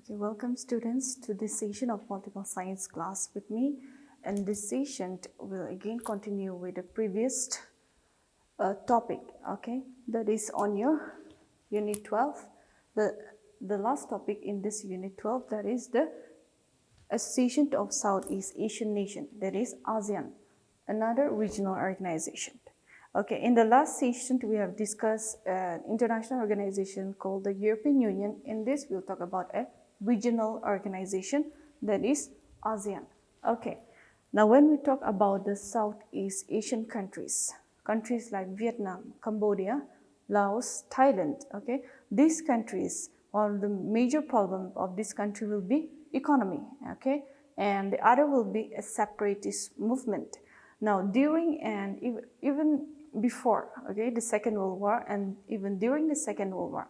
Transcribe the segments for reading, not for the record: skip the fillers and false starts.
Okay, welcome students to this session of political science class with me. And this session will again continue with the previous topic, okay, that is on your unit 12. The last topic in this unit 12, that is the Association of Southeast Asian Nation, that is ASEAN, another regional organization. Okay, in the last session we have discussed an international organization called the European Union. In this we'll talk about a regional organization, that is ASEAN. Okay, now when we talk about the Southeast Asian countries like Vietnam, Cambodia, Laos, Thailand, okay, these countries, one of the major problem of this country will be economy, okay, and the other will be a separatist movement. Now during and even before, okay, the Second World War, and even during the Second World War,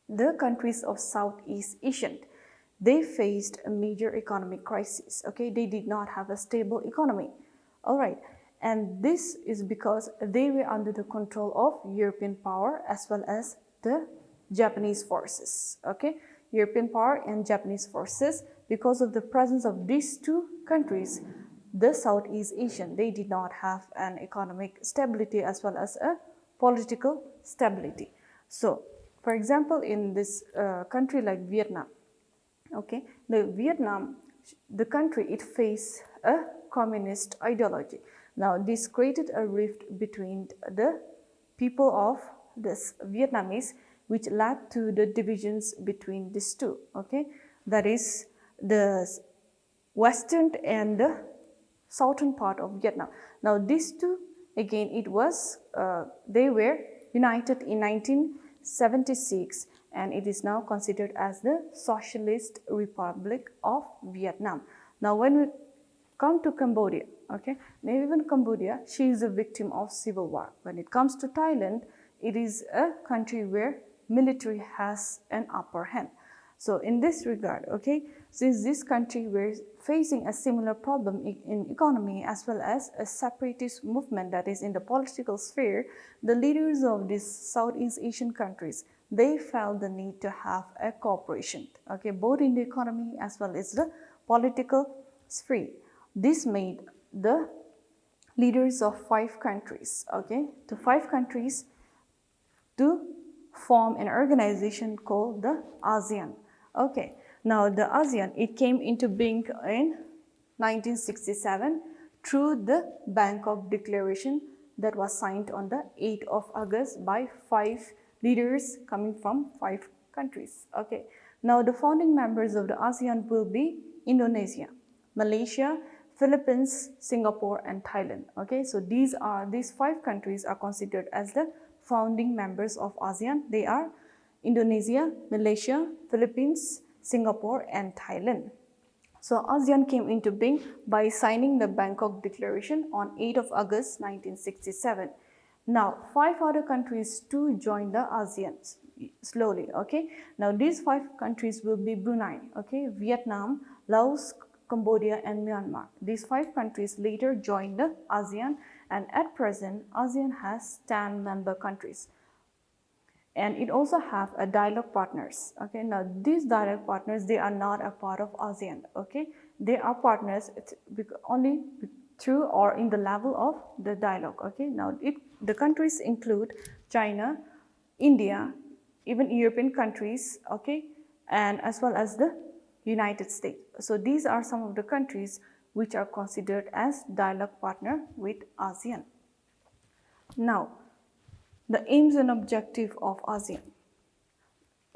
the countries of Southeast Asian, they faced a major economic crisis, okay, they did not have a stable economy, all right, and this is because they were under the control of European power as well as the Japanese forces, okay, European power and Japanese forces. Because of the presence of these two countries, the Southeast Asian, they did not have an economic stability as well as a political stability. So, for example, in this country like Vietnam, okay, the country, it faced a communist ideology. Now, this created a rift between the people of this Vietnamese, which led to the divisions between these two, okay, that is the western and the southern part of Vietnam. Now these two, again, they were united in 1976, and it is now considered as the Socialist Republic of Vietnam. Now when we come to Cambodia, okay, now even Cambodia, she is a victim of civil war. When it comes to Thailand, it is a country where military has an upper hand. So in this regard, okay, since this country were facing a similar problem in economy as well as a separatist movement that is in the political sphere, the leaders of these Southeast Asian countries, they felt the need to have a cooperation, okay, both in the economy as well as the political sphere. This made the leaders of 5 countries, okay, to 5 countries to form an organization called the ASEAN. Okay, now the ASEAN, it came into being in 1967 through the Bangkok Declaration that was signed on the 8th of August by 5 leaders coming from 5 countries. Okay, now the founding members of the ASEAN will be Indonesia, Malaysia, Philippines, Singapore, and Thailand. Okay, so these 5 countries are considered as the founding members of ASEAN. They are Indonesia, Malaysia, Philippines, Singapore, and Thailand. So ASEAN came into being by signing the Bangkok Declaration on 8th of August 1967. Now 5 other countries to join the ASEAN slowly, okay. Now these 5 countries will be Brunei, okay, Vietnam, Laos, Cambodia, and Myanmar. These 5 countries later joined the ASEAN, and at present ASEAN has 10 member countries. And it also have a dialogue partners, okay. Now these dialogue partners, they are not a part of ASEAN, okay. They are partners only through or in the level of the dialogue, okay. Now the countries include China, India, even European countries, okay, and as well as the United States. So these are some of the countries which are considered as dialogue partner with ASEAN. Now, the aims and objective of ASEAN.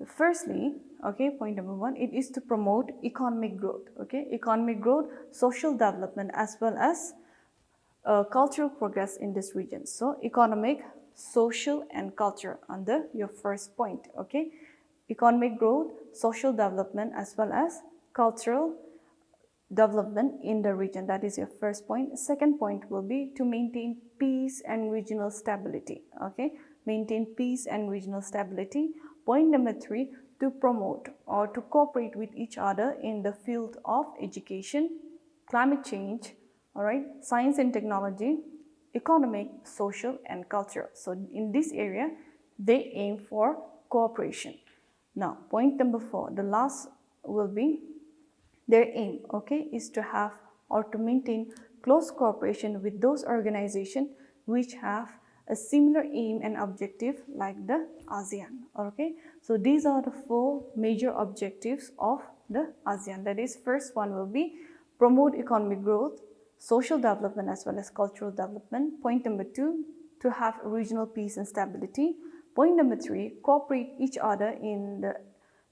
Firstly, okay, point number 1, it is to promote economic growth, okay, economic growth, social development, as well as cultural progress in this region. So economic, social, and culture under your first point, okay, economic growth, social development, as well as cultural development in the region. That is your first point. Second point will be to maintain peace and regional stability, okay, maintain peace and regional stability. Point number 3, to promote or to cooperate with each other in the field of education, climate change, all right, science and technology, economic, social, and culture. So in this area, they aim for cooperation. Now, point number 4, the last will be their aim, okay, is to have or to maintain close cooperation with those organizations which have a similar aim and objective like the ASEAN, okay. So these are the four major objectives of the ASEAN. That is, first one will be promote economic growth, social development as well as cultural development. Point number two, to have regional peace and stability. Point number three, cooperate each other in the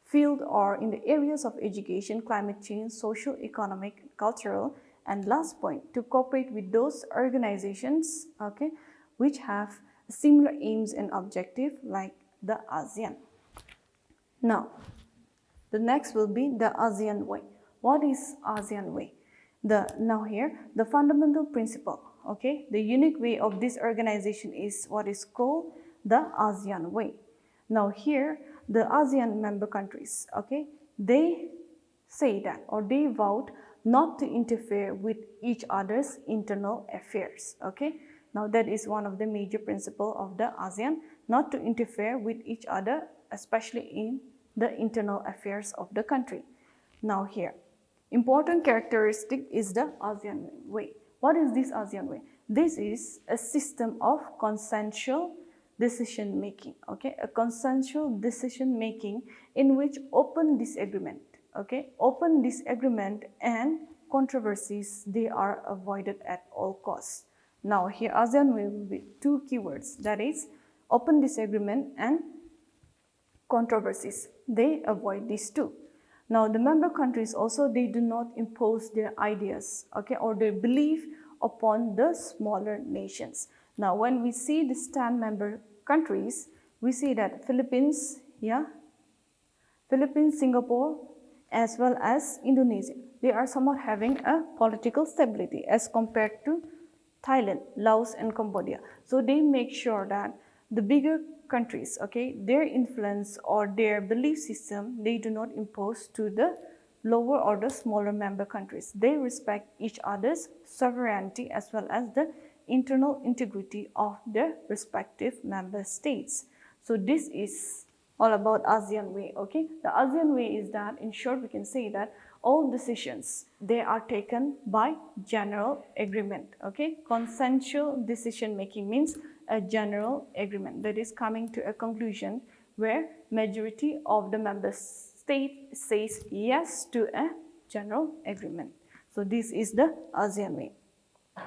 field or in the areas of education, climate change, social, economic, cultural. And last point, to cooperate with those organizations, okay, which have similar aims and objectives like the ASEAN. Now, the next will be the ASEAN Way. What is ASEAN Way? Now here, the fundamental principle, okay, the unique way of this organization is what is called the ASEAN Way. Now here, the ASEAN member countries, okay, they say that or they vowed not to interfere with each other's internal affairs, okay. Now that is one of the major principles of the ASEAN, not to interfere with each other, especially in the internal affairs of the country. Now here, important characteristic is the ASEAN Way. What is this ASEAN Way? This is a system of consensual decision making, okay, a consensual decision making in which open disagreement, okay, open disagreement and controversies, they are avoided at all costs. Now here ASEAN Way will be two keywords, that is open disagreement and controversies. They avoid these two. Now the member countries also, they do not impose their ideas, okay, or their belief upon the smaller nations. Now when we see the 10 member countries, we see that Philippines, Singapore, as well as Indonesia, they are somewhat having a political stability as compared to Thailand, Laos and Cambodia. So they make sure that the bigger countries, okay, their influence or their belief system, they do not impose to the lower or the smaller member countries. They respect each other's sovereignty as well as the internal integrity of their respective member states. So this is all about ASEAN Way, okay. The ASEAN Way is that, in short, we can say that all decisions, they are taken by general agreement, okay. Consensual decision making means a general agreement that is coming to a conclusion where majority of the member state says yes to a general agreement. So this is the ASEAN Way.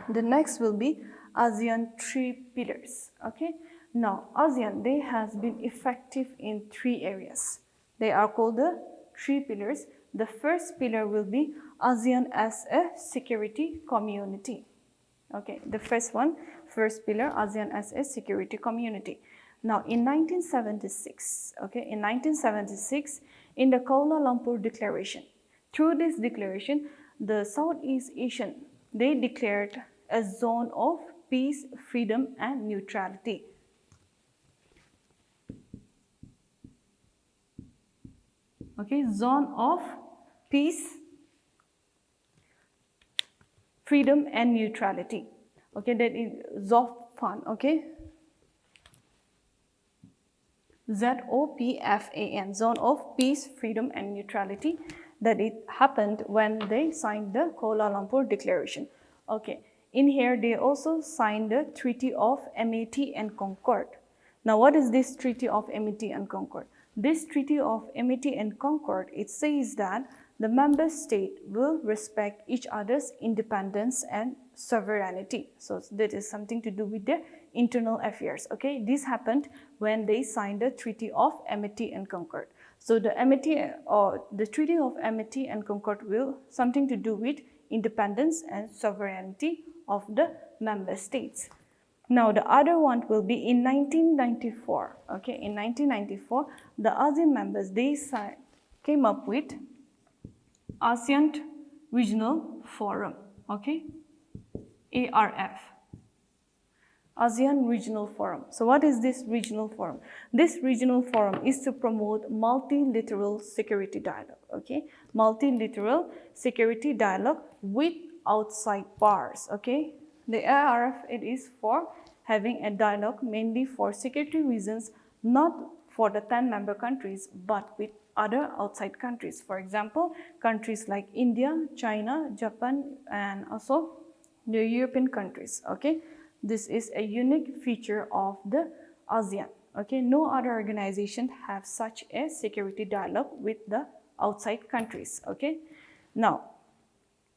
The next will be ASEAN 3 pillars, okay. Now ASEAN, they has been effective in 3 areas. They are called the 3 pillars. The first pillar will be ASEAN as a security community. Okay, the first pillar, ASEAN as a security community. Now in 1976, okay, in 1976, in the Kuala Lumpur Declaration, through this declaration, the Southeast Asian, they declared a zone of peace, freedom and neutrality. Okay, zone of peace, freedom and neutrality. Okay, that is ZOPFAN, okay. ZOPFAN, zone of peace, freedom and neutrality. That it happened when they signed the Kuala Lumpur Declaration. Okay, in here they also signed the Treaty of Amity and Concord. Now what is this Treaty of Amity and Concord? This Treaty of Amity and Concord, it says that the member state will respect each other's independence and sovereignty. So that is something to do with their internal affairs. Okay, this happened when they signed the Treaty of Amity and Concord. So the Treaty of Amity and Concord will something to do with independence and sovereignty of the member states. Now the other one will be in 1994. Okay, in 1994, the ASEAN members, they came up with ASEAN Regional Forum. Okay, ARF. ASEAN Regional Forum. So what is this regional forum? This regional forum is to promote multilateral security dialogue, okay? Multilateral security dialogue with outside powers, okay? The ARF, it is for having a dialogue mainly for security reasons, not for the 10 member countries, but with other outside countries. For example, countries like India, China, Japan, and also the European countries. Okay, this is a unique feature of the ASEAN. Okay, no other organization have such a security dialogue with the outside countries. Okay, now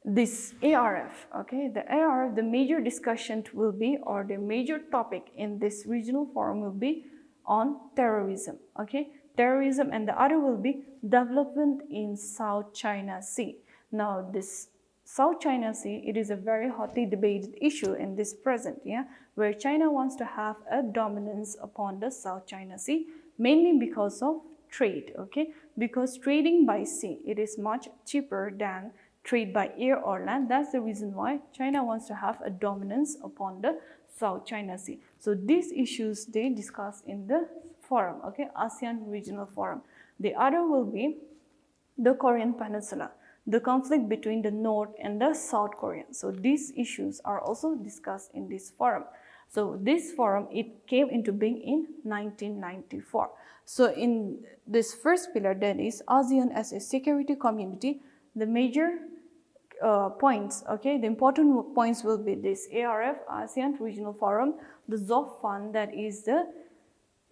this ARF, okay, the ARF, the major discussion will be, or the major topic in this regional forum will be on terrorism. Okay, terrorism, and the other will be development in South China Sea. Now this South China Sea, it is a very hotly debated issue in this present, yeah, where China wants to have a dominance upon the South China Sea, mainly because of trade. Okay, because trading by sea, it is much cheaper than trade by air or land. That's the reason why China wants to have a dominance upon the South China Sea. So these issues they discuss in the forum, okay, ASEAN Regional Forum. The other will be the Korean Peninsula, the conflict between the North and the South Korea. So these issues are also discussed in this forum. So this forum, it came into being in 1994. So in this first pillar, that is ASEAN as a security community, the major points, okay, the important points will be this: ARF, ASEAN Regional Forum, the ZOF Fund, that is the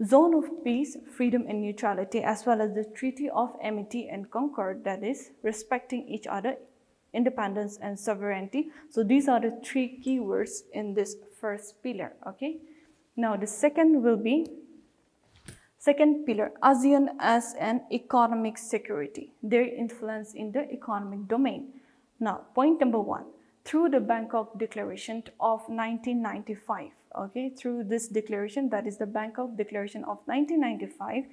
Zone of Peace, Freedom and Neutrality, as well as the Treaty of Amity and Concord, that is respecting each other, independence and sovereignty. So these are the three keywords in this first pillar. Okay, now the second will be second pillar, ASEAN as an economic security, their influence in the economic domain. Now, point number one, through the Bangkok Declaration of 1995, okay, through this declaration, that is the Bangkok Declaration of 1995,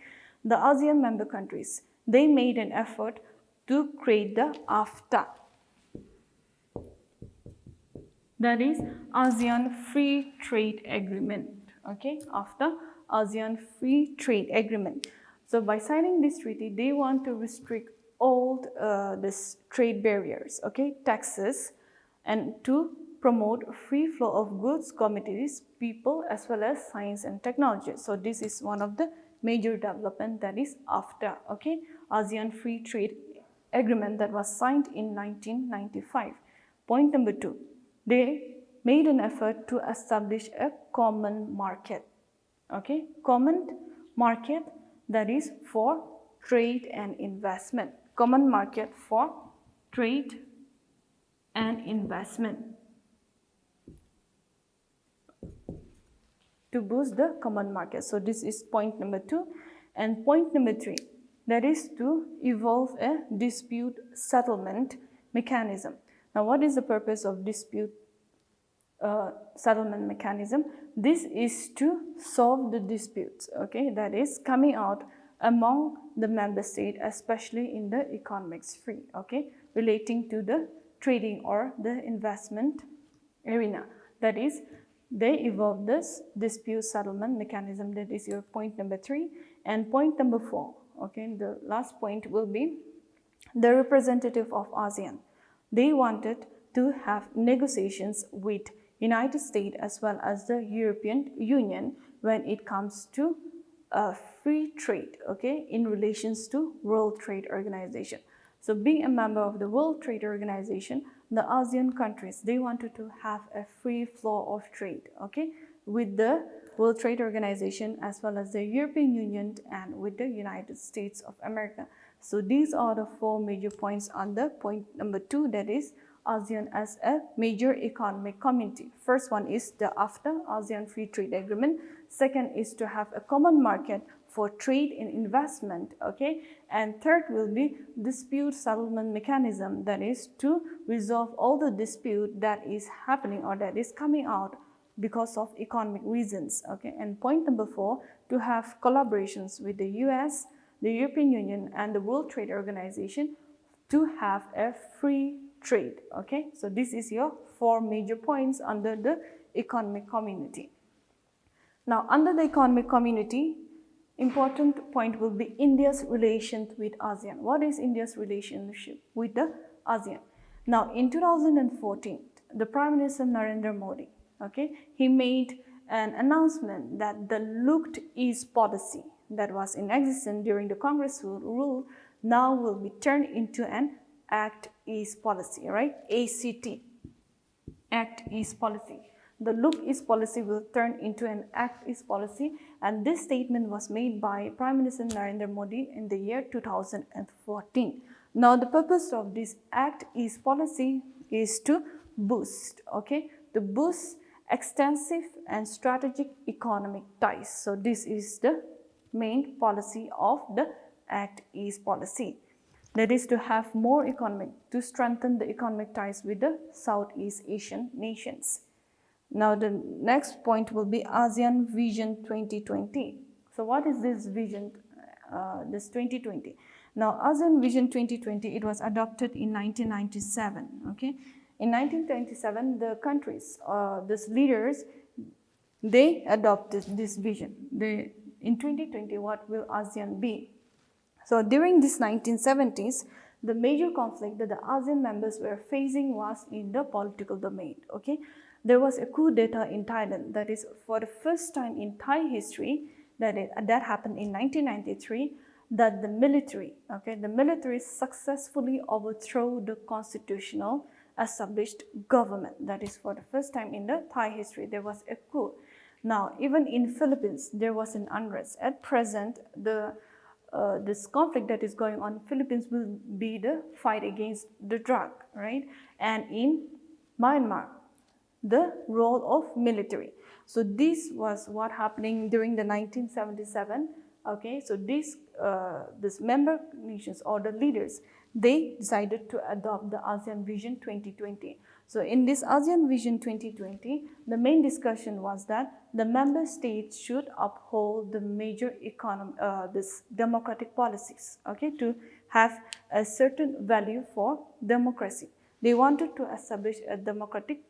the ASEAN member countries, they made an effort to create the AFTA, that is ASEAN Free Trade Agreement, okay, AFTA, ASEAN Free Trade Agreement. So by signing this treaty, they want to restrict all this trade barriers, okay, taxes, and to promote free flow of goods, commodities, people, as well as science and technology. So this is one of the major development, that is AFTA, okay, ASEAN Free Trade Agreement, that was signed in 1995. Point number two, they made an effort to establish a common market, okay, common market, that is for trade and investment, common market for trade and investment, to boost the common market. So this is point number two. And point number three, that is to evolve a dispute settlement mechanism. Now, what is the purpose of dispute settlement mechanism? This is to solve the disputes, okay, that is coming out among the member state, especially in the economic sphere, okay, relating to the trading or the investment arena. That is, they evolve this dispute settlement mechanism. That is your point number three. And point number four, okay, the last point will be the representative of ASEAN. They wanted to have negotiations with United States as well as the European Union when it comes to free trade, okay, in relations to World Trade Organization. So being a member of the World Trade Organization, the ASEAN countries, they wanted to have a free flow of trade, okay, with the World Trade Organization as well as the European Union and with the United States of America. So these are the four major points under point number two, that is ASEAN as a major economic community. First one is the AFTA, ASEAN Free Trade Agreement. Second is to have a common market for trade and investment, okay. And third will be dispute settlement mechanism, that is to resolve all the dispute that is happening or that is coming out because of economic reasons, okay. And point number four, to have collaborations with the US, the European Union, and the World Trade Organization to have a free trade, okay. So this is your four major points under the economic community. Now, under the economic community, important point will be India's relations with ASEAN. What is India's relationship with the ASEAN? Now, in 2014, the Prime Minister Narendra Modi, okay, he made an announcement that the looked east policy that was in existence during the Congress rule, now will be turned into an Act East policy, right? ACT, Act East policy. The Look East policy will turn into an Act East policy, and this statement was made by Prime Minister Narendra Modi in the year 2014. Now, the purpose of this Act East policy is to boost, to boost extensive and strategic economic ties. So, this is the main policy of the Act East policy. That is to have more to strengthen the economic ties with the Southeast Asian nations. Now, the next point will be ASEAN Vision 2020. So, what is this vision, this 2020? Now, ASEAN Vision 2020, it was adopted in 1997, In 1997, the countries, these leaders, they adopted this vision. In 2020, what will ASEAN be? So, during this 1970s, the major conflict that the ASEAN members were facing was in the political domain, There was a coup d'etat in Thailand, that is for the first time in Thai history, that happened in 1993, that the military successfully overthrew the constitutional established government. That is for the first time in the Thai history, there was a coup. Now, even in Philippines, there was an unrest. At present, this conflict that is going on in Philippines will be the fight against the drug, right? And in Myanmar, the role of military. So this was what happening during the 1977. So this member nations or the leaders, they decided to adopt the ASEAN Vision 2020. So in this ASEAN Vision 2020, the main discussion was that the member states should uphold the major this democratic policies, to have a certain value for democracy. They wanted to establish a democratic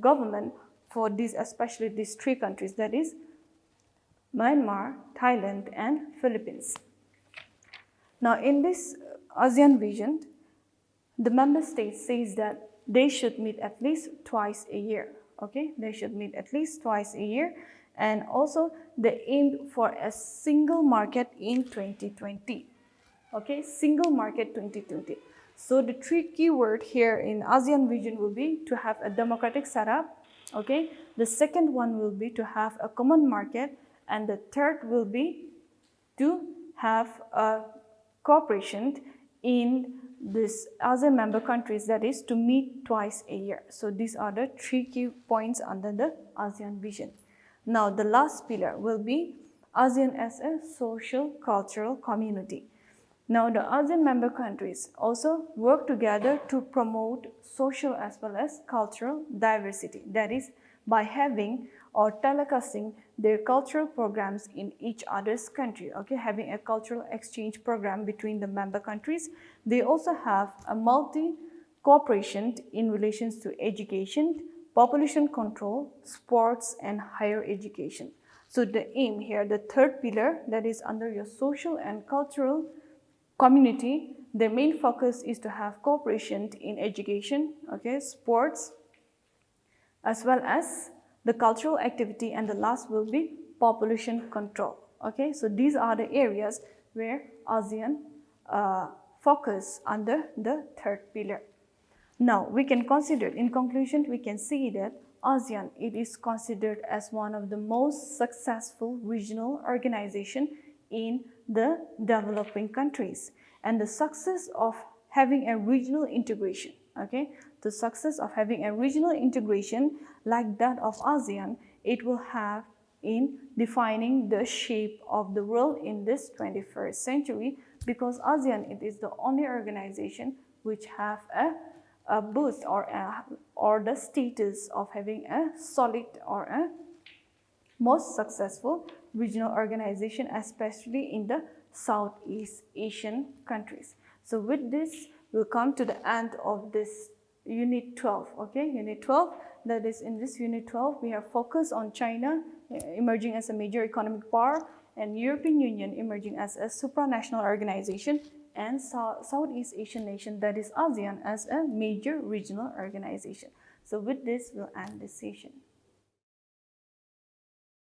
government for especially these three countries, that is Myanmar, Thailand, and Philippines. Now, in this ASEAN vision, the member states says that they should meet at least twice a year. They should meet at least twice a year, and also they aimed for a single market in 2020. Single market 2020. So the three keyword here in ASEAN Vision will be to have a democratic setup. The second one will be to have a common market, and the third will be to have a cooperation in this ASEAN member countries, that is to meet twice a year. So these are the three key points under the ASEAN Vision. Now the last pillar will be ASEAN as a social cultural community. Now, the ASEAN member countries also work together to promote social as well as cultural diversity. That is, by having or telecasting their cultural programs in each other's country, having a cultural exchange program between the member countries. They also have a multi-cooperation in relations to education, population control, sports, and higher education. So the aim here, the third pillar, that is under your social and cultural community, the main focus is to have cooperation in education, sports, as well as the cultural activity, and the last will be population control. So these are the areas where ASEAN focus under the third pillar. Now we can consider, in conclusion, we can see that ASEAN, it is considered as one of the most successful regional organization in the developing countries, and the success of having a regional integration, the success of having a regional integration like that of ASEAN, it will have in defining the shape of the world in this 21st century, because ASEAN, it is the only organization which have a boost or the status of having a solid or a most successful regional organization, especially in the Southeast Asian countries. So with this, we'll come to the end of this Unit 12, Unit 12, that is in this Unit 12, we have focused on China emerging as a major economic power, and European Union emerging as a supranational organization, and Southeast Asian nation, that is ASEAN, as a major regional organization. So with this, we'll end this session.